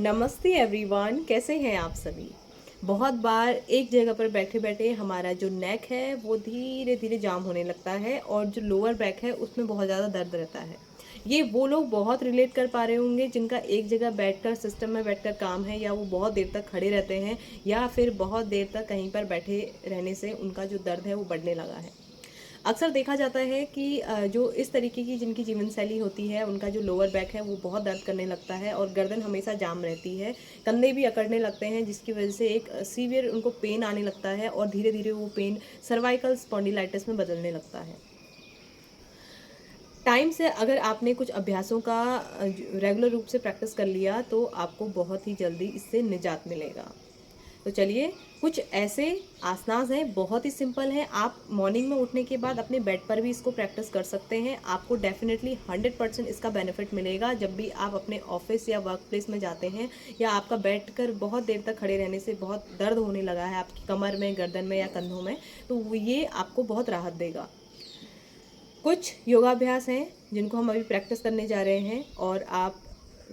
नमस्ते एवरीवन, कैसे हैं आप सभी। बहुत बार एक जगह पर बैठे बैठे हमारा जो नेक है वो धीरे धीरे जाम होने लगता है और जो लोअर बैक है उसमें बहुत ज़्यादा दर्द रहता है। ये वो लोग बहुत रिलेट कर पा रहे होंगे जिनका एक जगह बैठकर सिस्टम में बैठकर काम है, या वो बहुत देर तक खड़े रहते हैं, या फिर बहुत देर तक कहीं पर बैठे रहने से उनका जो दर्द है वो बढ़ने लगा है। अक्सर देखा जाता है कि जो इस तरीके की जिनकी जीवन शैली होती है उनका जो लोअर बैक है वो बहुत दर्द करने लगता है और गर्दन हमेशा जाम रहती है, कंधे भी अकड़ने लगते हैं, जिसकी वजह से एक सीवियर उनको पेन आने लगता है और धीरे धीरे वो पेन सर्वाइकल स्पॉन्डिलाइटिस में बदलने लगता है। टाइम से अगर आपने कुछ अभ्यासों का रेगुलर रूप से प्रैक्टिस कर लिया तो आपको बहुत ही जल्दी इससे निजात मिलेगा। तो चलिए, कुछ ऐसे आसनास हैं, बहुत ही सिंपल हैं। आप मॉर्निंग में उठने के बाद अपने बेड पर भी इसको प्रैक्टिस कर सकते हैं। आपको डेफिनेटली 100% इसका बेनिफिट मिलेगा जब भी आप अपने ऑफिस या वर्क प्लेस में जाते हैं, या आपका बैठकर बहुत देर तक खड़े रहने से बहुत दर्द होने लगा है आपकी कमर में, गर्दन में या कंधों में, तो ये आपको बहुत राहत देगा। कुछ योगाभ्यास हैं जिनको हम अभी प्रैक्टिस करने जा रहे हैं, और आप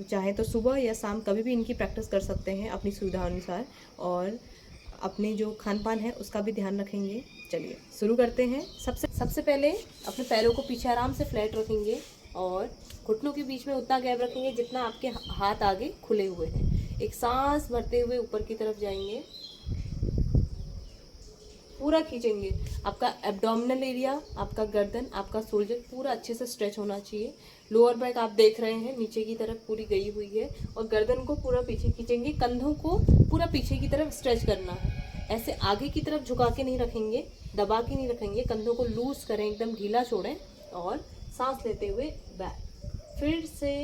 चाहें तो सुबह या शाम कभी भी इनकी प्रैक्टिस कर सकते हैं अपनी सुविधा अनुसार, और अपने जो खान पान है उसका भी ध्यान रखेंगे। चलिए शुरू करते हैं। सबसे पहले अपने पैरों को पीछे आराम से फ्लैट रखेंगे और घुटनों के बीच में उतना गैप रखेंगे जितना आपके हाथ आगे खुले हुए हैं। एक सांस भरते हुए ऊपर की तरफ जाएंगे, पूरा खींचेंगे। आपका एब्डोमिनल एरिया, आपका गर्दन, आपका शोल्डर पूरा अच्छे से स्ट्रेच होना चाहिए। लोअर बैक आप देख रहे हैं नीचे की तरफ पूरी गई हुई है, और गर्दन को पूरा पीछे खींचेंगे। कंधों को पूरा पीछे की तरफ स्ट्रेच करना है। ऐसे आगे की तरफ झुका के नहीं रखेंगे, दबा के नहीं रखेंगे। कंधों को लूज करें, एकदम ढीला छोड़ें, और सांस लेते हुए बैक। फिर से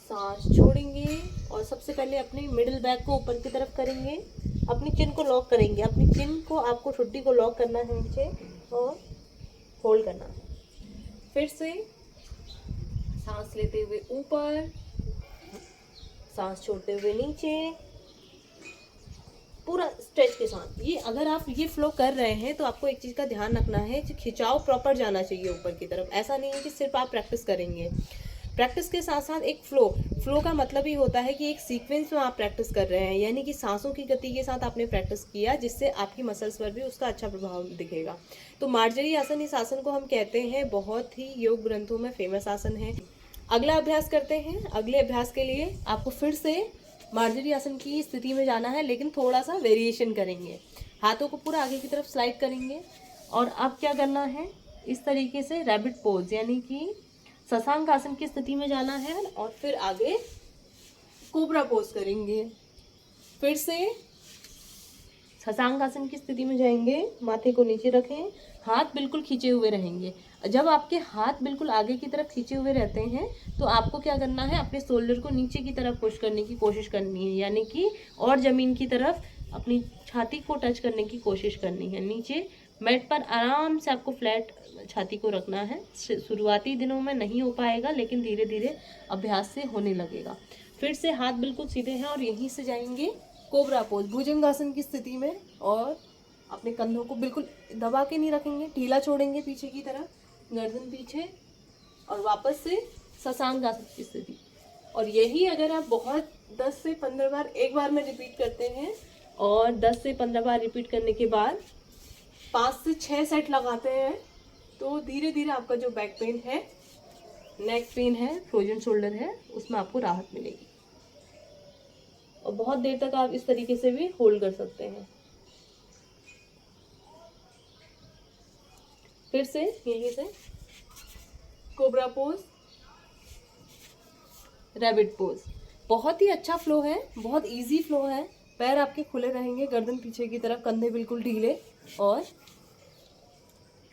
सांस छोड़ेंगे और सबसे पहले अपनी मिडिल बैक को ऊपर की तरफ करेंगे। अपनी चिन को लॉक करेंगे। अपनी चिन को, आपको ठुड्डी को लॉक करना है नीचे और होल्ड करना है। फिर से सांस लेते हुए ऊपर, सांस छोड़ते हुए नीचे, पूरा स्ट्रेच के साथ। ये अगर आप ये फ्लो कर रहे हैं तो आपको एक चीज़ का ध्यान रखना है कि खिंचाव प्रॉपर जाना चाहिए ऊपर की तरफ। ऐसा नहीं है कि सिर्फ आप प्रैक्टिस करेंगे। प्रैक्टिस के साथ साथ एक फ्लो का मतलब ही होता है कि एक सीक्वेंस में आप प्रैक्टिस कर रहे हैं, यानी कि सांसों की गति के साथ आपने प्रैक्टिस किया, जिससे आपकी मसल्स पर भी उसका अच्छा प्रभाव दिखेगा। तो मार्जरी आसन, इस आसन को हम कहते हैं, बहुत ही योग ग्रंथों में फेमस आसन है। अगला अभ्यास करते हैं। अगले अभ्यास के लिए आपको फिर से मार्जरी आसन की स्थिति में जाना है, लेकिन थोड़ा सा वेरिएशन करेंगे। हाथों को पूरा आगे की तरफ स्लाइड करेंगे, और अब क्या करना है, इस तरीके से रैबिट पोज यानी कि शशांक आसन की स्थिति में जाना है, और फिर आगे कोबरा पोज करेंगे। फिर से शशांक आसन की स्थिति में जाएंगे, माथे को नीचे रखें, हाथ बिल्कुल खींचे हुए रहेंगे। जब आपके हाथ बिल्कुल आगे की तरफ खींचे हुए रहते हैं तो आपको क्या करना है, अपने शोल्डर को नीचे की तरफ पुश करने की कोशिश करनी है, यानी कि और ज़मीन की तरफ अपनी छाती को टच करने की कोशिश करनी है। नीचे मैट पर आराम से आपको फ्लैट छाती को रखना है। शुरुआती दिनों में नहीं हो पाएगा, लेकिन धीरे धीरे अभ्यास से होने लगेगा। फिर से हाथ बिल्कुल सीधे हैं और यहीं से जाएंगे कोबरा पोज, भुजंगासन की स्थिति में, और अपने कंधों को बिल्कुल दबा के नहीं रखेंगे, ढीला छोड़ेंगे पीछे की तरफ, गर्दन पीछे, और वापस से शशांक आसन की स्थिति। और यही अगर आप बहुत 10 से 15 बार एक बार में रिपीट करते हैं, और 10 से 15 बार रिपीट करने के बाद 5 से 6 सेट लगाते हैं, तो धीरे धीरे आपका जो बैक पेन है, नेक पेन है, फ्रोजन शोल्डर है, उसमें आपको राहत मिलेगी। और बहुत देर तक आप इस तरीके से भी होल्ड कर सकते हैं। फिर से यहीं से कोबरा पोज, रैबिट पोज। बहुत ही अच्छा फ्लो है, बहुत इजी फ्लो है। पैर आपके खुले रहेंगे, गर्दन पीछे की तरफ, कंधे बिल्कुल ढीले, और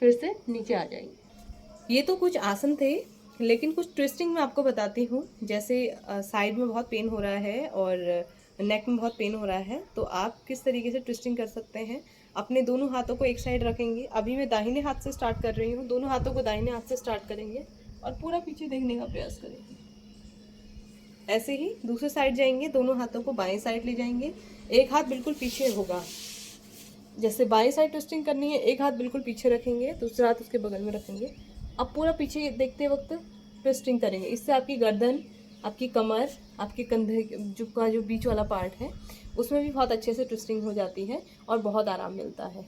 फिर से नीचे आ जाएंगे। ये तो कुछ आसन थे, लेकिन कुछ ट्विस्टिंग मैं आपको बताती हूँ। जैसे साइड में बहुत पेन हो रहा है और नेक में बहुत पेन हो रहा है, तो आप किस तरीके से ट्विस्टिंग कर सकते हैं। अपने दोनों हाथों को एक साइड रखेंगे। अभी मैं दाहिने हाथ से स्टार्ट कर रही हूँ, दोनों हाथों को दाहिने हाथ से स्टार्ट करेंगे और पूरा पीछे देखने का प्रयास करेंगे। ऐसे ही दूसरे साइड जाएंगे, दोनों हाथों को बाएं साइड ले जाएंगे, एक हाथ बिल्कुल पीछे होगा। जैसे बाएं साइड ट्विस्टिंग करनी है, एक हाथ बिल्कुल पीछे रखेंगे, दूसरा हाथ उसके बगल में रखेंगे। अब पूरा पीछे देखते वक्त ट्विस्टिंग करेंगे। इससे आपकी गर्दन आपकी कमर, आपके कंधे जो बीच वाला पार्ट है उसमें भी बहुत अच्छे से ट्विस्टिंग हो जाती है और बहुत आराम मिलता है।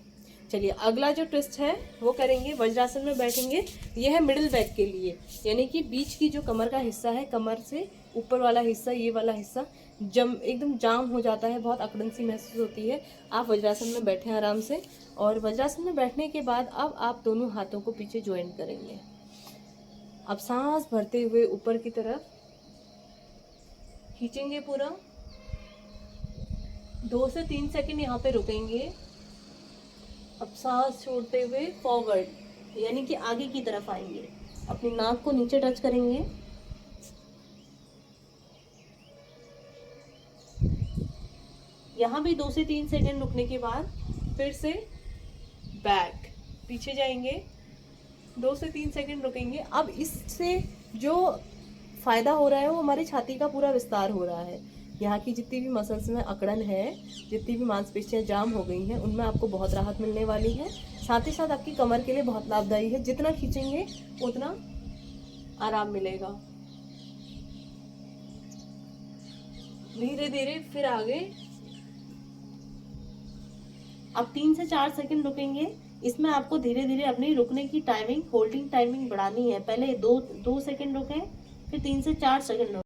चलिए अगला जो ट्विस्ट है वो करेंगे, वज्रासन में बैठेंगे। ये है मिडिल बैक के लिए, यानी कि बीच की जो कमर का हिस्सा है, कमर से ऊपर वाला हिस्सा, ये वाला हिस्सा एकदम जाम हो जाता है, बहुत अकड़न सी महसूस होती है। आप वज्रासन में बैठें आराम से, और वज्रासन में बैठने के बाद अब आप दोनों हाथों को पीछे ज्वाइन करेंगे। अब सांस भरते हुए ऊपर की तरफ खींचेंगे पूरा, 2 से 3 सेकंड यहाँ पे रुकेंगे। अब सांस छोड़ते हुए फॉरवर्ड, यानी कि आगे की तरफ आएंगे, अपनी नाक को नीचे टच करेंगे। यहाँ भी 2 से 3 सेकंड रुकने के बाद फिर से बैक, पीछे जाएंगे, 2 से 3 सेकंड रुकेंगे। अब इससे जो फायदा हो रहा है वो हमारी छाती का पूरा विस्तार हो रहा है। यहाँ की जितनी भी मसल्स में अकड़न है, जितनी भी मांसपेशियाँ जाम हो गई हैं, उनमें आपको बहुत राहत मिलने वाली है। साथ ही साथ आपकी कमर के लिए बहुत लाभदायी है। जितना खींचेंगे उतना आराम मिलेगा। धीरे धीरे फिर आगे, अब 3 से 4 सेकंड रुकेंगे। इसमें आपको धीरे धीरे अपनी रुकने की टाइमिंग, होल्डिंग टाइमिंग बढ़ानी है। पहले 2 सेकंड रुकें, फिर 3 से 4 सेकंड रुकें।